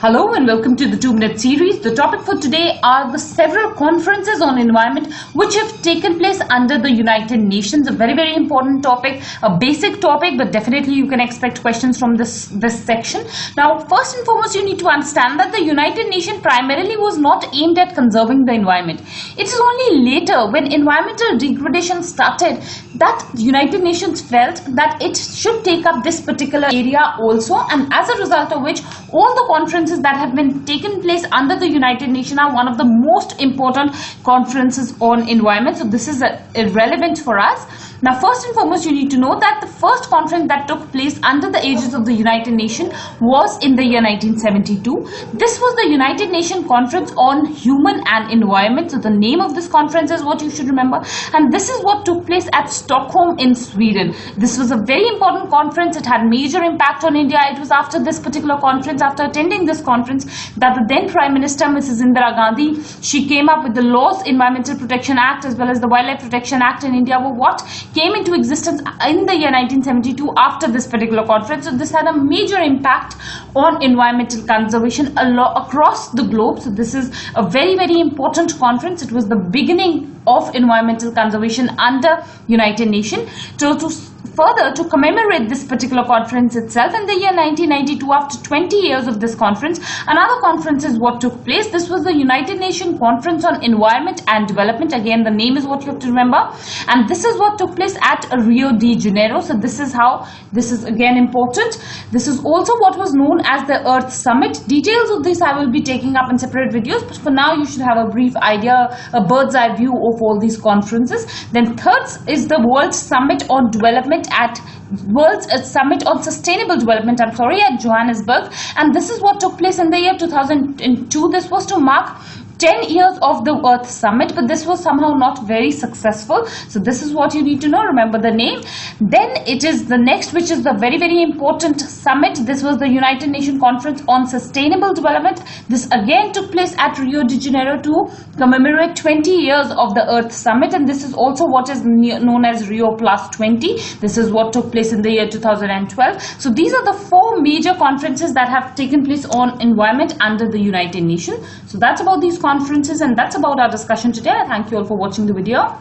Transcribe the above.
Hello and welcome to the 2-minute series. The topic for today are the several conferences on environment which have taken place under the United Nations. A very important topic, a basic topic, but definitely you can expect questions from this section. Now, first and foremost, you need to understand that the United Nations primarily was not aimed at conserving the environment. It is only later, when environmental degradation started, that the United Nations felt that it should take up this particular area also, and as a result of which all the conferences that have been taken place under the United Nations are one of the most important conferences on environment. So this is irrelevant for us. Now, first and foremost, you need to know that the first conference that took place under the aegis of the United Nations was in the year 1972. This was the United Nations Conference on Human and Environment. So the name of this conference is what you should remember. And this is what took place at Stockholm in Sweden. This was a very important conference. It had major impact on India. It was after this particular conference, after attending this conference, that the then Prime Minister, Mrs. Indira Gandhi, she came up with the Laws Environmental Protection Act as well as the Wildlife Protection Act in India were what came into existence in the year 1972 after this particular conference. So this had a major impact on environmental conservation across the globe. So this is a very important conference. It was the beginning of environmental conservation under United Nations. Further, to commemorate this particular conference itself, in the year 1992, after 20 years of this conference, another conference is what took place. This was the United Nations Conference on Environment and Development. Again, the name is what you have to remember. And this is what took place at Rio de Janeiro. So this is how, this is again important. This is also what was known as the Earth Summit. Details of this I will be taking up in separate videos. But for now, you should have a brief idea, a bird's eye view of all these conferences. Then third is the World Summit on Development at Summit on Sustainable Development, at Johannesburg, and this is what took place in the year 2002. This was to mark 10 years of the Earth Summit, but this was somehow not very successful. So this is what you need to know. Remember the name. Then it is the next, which is the very important summit. This was the United Nations Conference on Sustainable Development. This again took place at Rio de Janeiro to commemorate 20 years of the Earth Summit, and this is also what is known as Rio Plus 20. This is what took place in the year 2012. So these are the four major conferences that have taken place on environment under the United Nations. So that's about these conferences, and that's about our discussion today. I thank you all for watching the video.